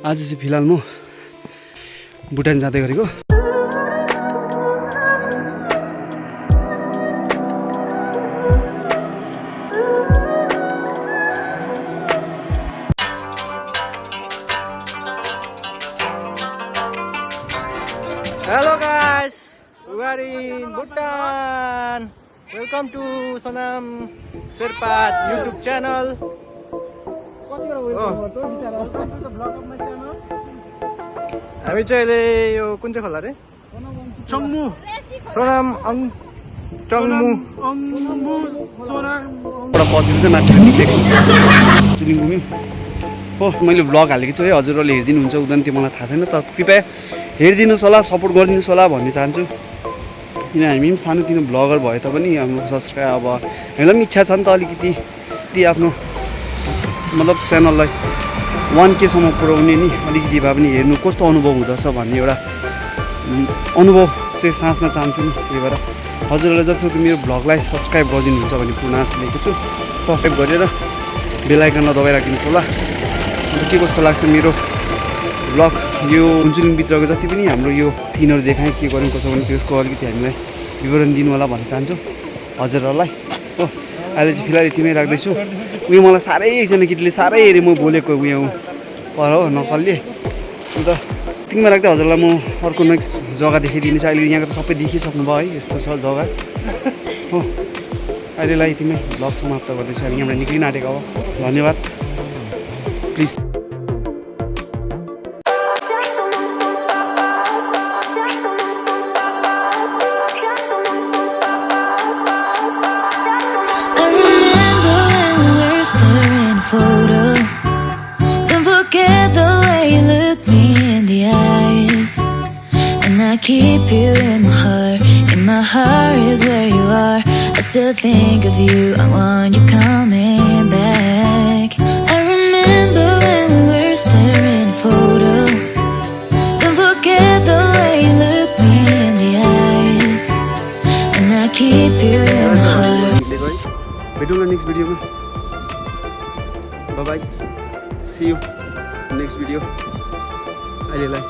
आज चाहिँ फिलहाल म भुटान जाँदै गरेको। Hello guys, we are in Bhutan. Welcome to Sonam Sherpa's YouTube channel. हामी चाहिँ अहिले यो कुन चाहिँ खोला रे? चङ्मु सोनाम चङ्मु एउटा बसेर चाहिँ माथि निक्लेको चुलिङ घुम्यो हो। मैले भ्लग हालेको छु है, हजुरहरूले हेरिदिनुहुन्छ हुँदैन त्यो मलाई थाहा छैन, तर कृपया हेरिदिनुहोस् होला, सपोर्ट गरिदिनुहोस् होला भन्ने चाहन्छु। किन हामी पनि सानोतिनो भ्लगर भए तापनि हाम्रो सब्सक्राइब अब हामीलाई पनि इच्छा छ नि त अलिकति आफ्नो मतलब च्यानललाई 1K सम्म पुर्याउने नि अलिकति भए पनि हेर्नु कस्तो अनुभव हुँदछ भन्ने एउटा अनुभव चाहिँ साँच्न चाहन्छु नि। त्यही भएर हजुरहरूलाई जतिसक्दो मेरो भ्लगलाई सब्सक्राइब गरिदिनुहुन्छ भने पूर्ण आशा लिएको छु। सब्सक्राइब गरेर बेल आइकनलाई दबाइराखिदिनुहोस् होला। अन्त के कस्तो लाग्छ मेरो भ्लग, यो हुन्चुलिङभित्रको जति पनि हाम्रो यो सिनहरू देखाएँ के गर्नु कसो भने त्यसको अलिकति हामीलाई विवरण दिनु होला भन्न चाहन्छु हजुरहरूलाई हो। अहिले चाहिँ फिलहाल यतिमै राख्दैछु। उयो मलाई साह्रै एकजना केटीले साह्रै हेरेँ म बोलेको उयो पर हो नकलले। अन्त यतिमै राख्दै हजुरलाई म अर्को नेक्स्ट जग्गा देखाइदिनेछु। अहिले यहाँको त सबै देखिसक्नु भयो है, यस्तो छ जग्गा हो। अहिलेलाई यतिमै भ्लग समाप्त गर्दैछु। हामी यहाँबाट निक्लिन आँटेको अब। धन्यवाद। Please photo. Don't forget the way you look me in the eyes. And I keep you in my heart. In my heart is where you are. I still think of you. I want you coming back. I remember when we were staring photo. Don't forget the way you look me in the eyes. And I keep you in my heart. भेटौँला next भिडियोमा। Bye bye. See you next video. Bye.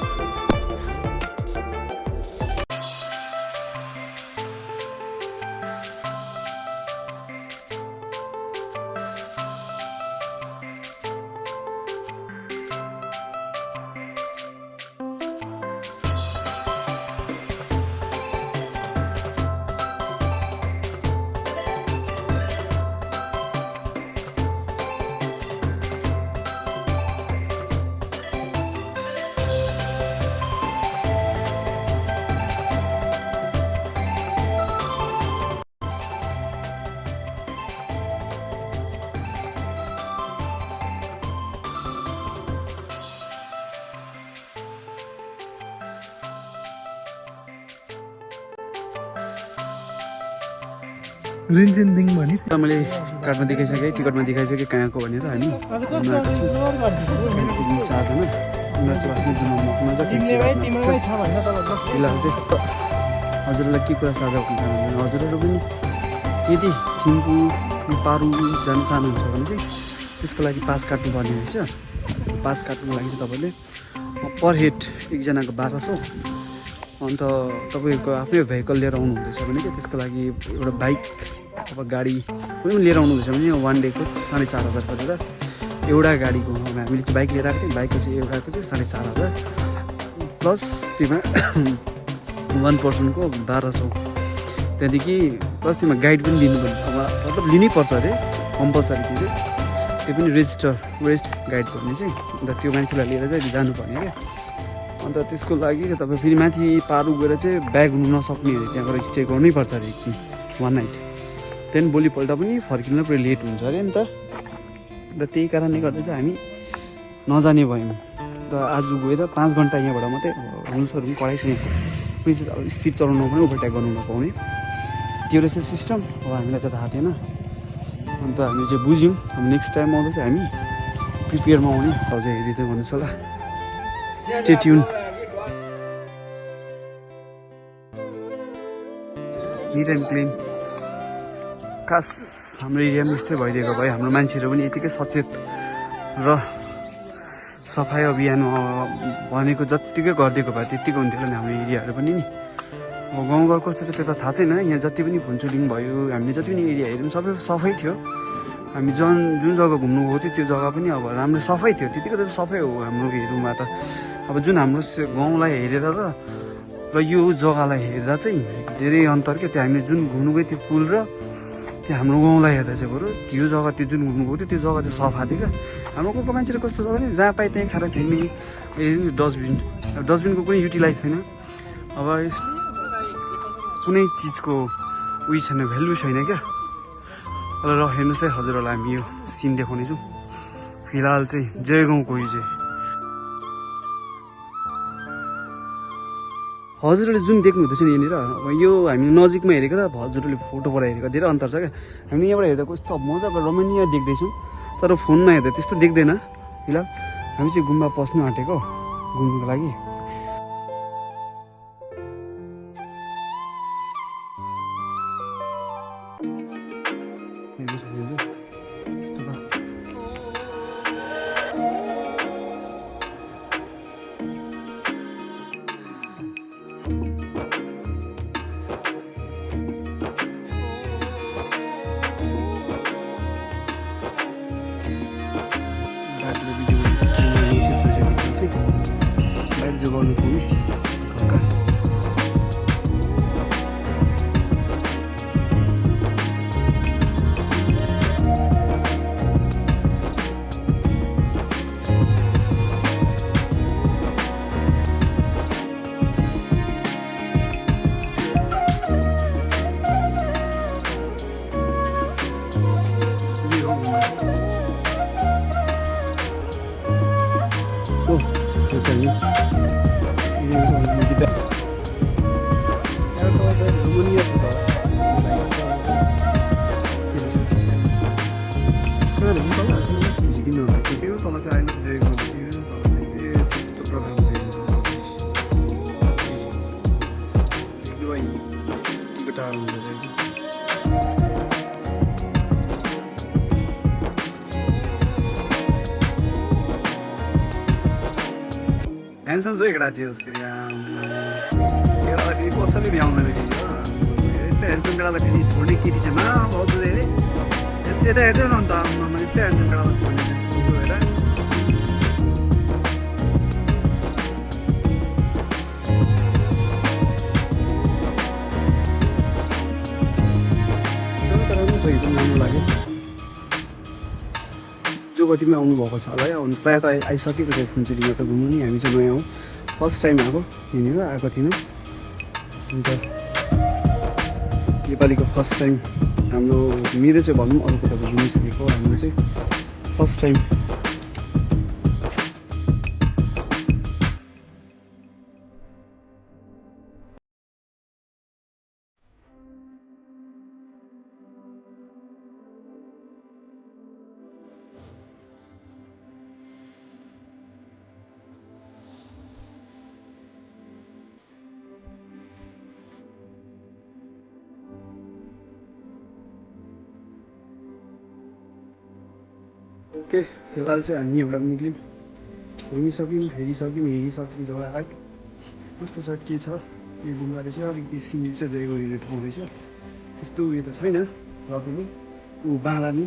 Rinjing भने मैले कार्डमा देखाइसकेँ, टिकटमा देखाइसकेँ कहाँको भनेर। हामी उनीहरूको छौँ चारजना। उनीहरू चाहिँ आफ्नो जुनमा मजा फिलहाल चाहिँ हजुरहरूलाई के कुरा साझा गर्नु चाहनुहुन्छ, हजुरहरू पनि यदि थिम्पू पारू जान चाहनुहुन्छ भने चाहिँ त्यसको लागि पास काट्नुपर्ने रहेछ। पास काट्नुको लागि चाहिँ तपाईँले पर हेड एकजनाको 1200। अन्त तपाईँको आफ्नै भेहिकल लिएर आउनुहुँदैछ भने चाहिँ त्यसको लागि एउटा बाइक अब गाडी पनि लिएर आउनुहुँदैछ भने 1 डेको 4,500 गरेर एउटा गाडीको हामीले बाइक लिएर आएको थियौँ। बाइकको चाहिँ एउटाको चाहिँ 4,500 प्लस त्यसमा 1 पर्सनको 1200। त्यहाँदेखि प्लस त्यसमा गाइड पनि दिनुपर्ने, अब मतलब लिनैपर्छ अरे कम्पलसरी। त्यो पनि रेजिस्टर गाइड गर्ने चाहिँ। अन्त त्यो मान्छेलाई लिएर चाहिँ जानुपर्ने क्या। अन्त त्यसको लागि चाहिँ तपाईँ फेरि माथि पारू गएर चाहिँ ब्याग हुनु नसक्ने अरे, त्यहाँ गएर स्टे गर्नैपर्छ अरे एकदिन 1 नाइट। त्यहाँदेखि भोलिपल्ट पनि फर्किनु पुरै लेट हुन्छ अरे नि त। अन्त त्यही कारणले गर्दा चाहिँ हामी नजाने भयौँ। अन्त आज गएर 5 घन्टा यहाँबाट मात्रै रुल्सहरू पनि कडाइ छ यहाँ। प्लिज अब स्पिड चलाउनु पनि ओभरटेक गर्नु नपाउने त्यो रहेछ सिस्टम। अब हामीलाई त थाहा थिएन। अन्त हामी चाहिँ बुझ्यौँ। अब नेक्स्ट टाइम आउँदा चाहिँ हामी प्रिपेयरमा आउने। अझै हेरिदिँदै गर्नुहोस् होला। Stay tuned. Neat and clean. खास हाम्रो एरियामा यस्तै भइदिएको भए हाम्रो मान्छेहरू पनि यतिकै सचेत र सफाइ अभियानमा भनेको जत्तिकै गरिदिएको भए त्यत्तिको हुन्थ्यो होला नि हाम्रो एरियाहरू पनि नि। अब गाउँघर कस्तो छ त्यो त थाहा छैन। यहाँ जति पनि फुन्चुलिङ भयो, हामीले जति पनि एरिया हेऱ्यौँ सबै सफै थियो। हामी जुन जग्गा घुम्नु गएको थियो त्यो जग्गा पनि अब राम्रो सफै थियो। त्यतिको त सफै हो हाम्रो हेरुमा त। अब जुन हाम्रो गाउँलाई हेरेर र यो जग्गालाई हेर्दा चाहिँ धेरै अन्तर क्या। त्यो हामीले जुन घुम्नु गयो त्यो पुल र त्यो हाम्रो गाउँलाई हेर्दा चाहिँ बरु यो जग्गा त्यो जुन घुम्नु गएको थियो त्यो जग्गा चाहिँ सफा थियो क्या। हाम्रो गाउँको मान्छेले कस्तो छ भने जहाँ पाए त्यहीँ खाएर फ्याँक्ने डस्टबिन। अब डस्टबिनको कुनै युटिलाइज छैन। अब कुनै चिजको उयो छैन, भ्यालु छैन क्या। र हेर्नुहोस् है हजुरहरूलाई हामी यो सिन देखाउनेछौँ। फिलहाल चाहिँ जयगाउँको यो चाहिँ हजुरहरूले जुन देख्नु हुँदैछ नि यहाँनिर, अब यो हामी नजिकमा हेरेको र हजुरहरूले फोटोबाट हेरेको धेरै अन्तर छ क्या। हामी यहाँबाट हेर्दा कस्तो मजाको रमणीय देख्दैछौँ, तर फोनमा हेर्दा त्यस्तो देख्दैन। फिलहाल हामी चाहिँ गुम्बा पस्नु आँटेको घुम्नुको लागि। बाहिर चाहिँ गर्नु पाउने घरका ह्यान्डसम छ केटा थियो केटा फेरि कसैले भ्याउँदैन फेरि यस्तो ह्यान्डसम केटालाई फेरि छोड्ने केटी चाहिँ मा भाउजू अरे यता हेर्दैन अन्त आउनुमा यस्तो ह्यान्डसम केटालाई छोड्ने हेर राम्रो छ एकदम राम्रो लाग्यो। जो कतिमा आउनुभएको छ होला है, प्रायः त आइसकेको थियो फुन्चुलीमा त घुम्नु नि। हामी चाहिँ नयाँ हौँ, फर्स्ट टाइम आएको यहाँनिर आएको थिएनौँ। अन्त नेपालीको फर्स्ट टाइम हाम्रो मेरो चाहिँ भनौँ, अरूको त घुमिसकेको, हाम्रो चाहिँ फर्स्ट टाइम। ओके, फिलहाल चाहिँ हामी एउटा निक्ल्यौँ, घुमिसक्यौँ, हेरिसक्यौँ जग्गा आयो कस्तो छ के छ। यो गुम्बा रहेछ, अलिकति सिमिर चाहिँ जयगढी ठाउँ रहेछ, त्यस्तो उयो त छैन। र पनि ऊ बाँधानी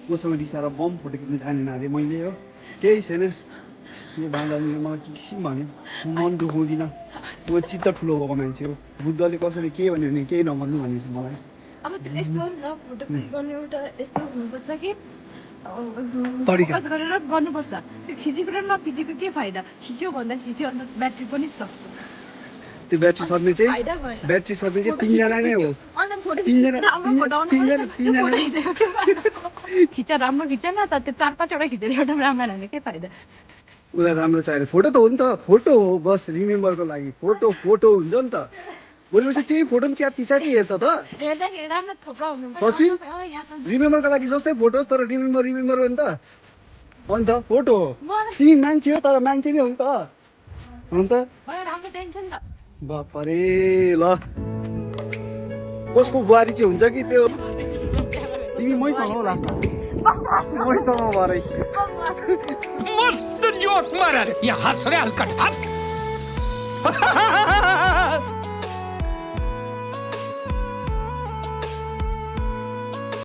मसँग रिसाएर बम फुटेको जानेन अरे मैले हो, केही छैन। यो बाँधानीले मलाई किसिम भन्यो, म मन दुखाउँदिनँ, म चित्त ठुलो भएको मान्छे हो। बुद्धले कसरी के भन्यो भने केही नभन्नु भनेको छ मलाई। अब यस्तो फोटो क्लिक गर्ने एउटा यस्तो हुनुपर्छ कि तरिका फोकस गरेर गर्नुपर्छ। त्यो खिचेको र नखिचेको के फाइदा? खिच्यो भन्दा खिच्यो अन्त ब्याट्री पनि सक्छ। त्यो ब्याट्री सर्ने चाहिँ तिनजना नै हो। खिचा राम्रो खिचेन त त्यो 4-5 वटा खिचेर एउटा राम्रो हाल्ने के फाइदा? उसलाई राम्रो चाहियो फोटो त हो नि त, फोटो हो बस, रिमेम्बरको लागि फोटो हुन्छ नि त। भोलिपछि त्यही फोटो पनि च्याति हेर्छ त सच्ची। रिमेम्बरको लागि जस्तै फोटो होस् तर रिमेम्बर हो नि त। अन्त फोटो हो, तिमी मान्छे हो तर मान्छे नै हो नि त। अन्त बापरे ल, कसको बुहारी चाहिँ हुन्छ कि त्यो तिमी मैसँग हो लास्टमा। मैसँग भरै मस्त जोक मारा रे यहाँ हँस रे हल्का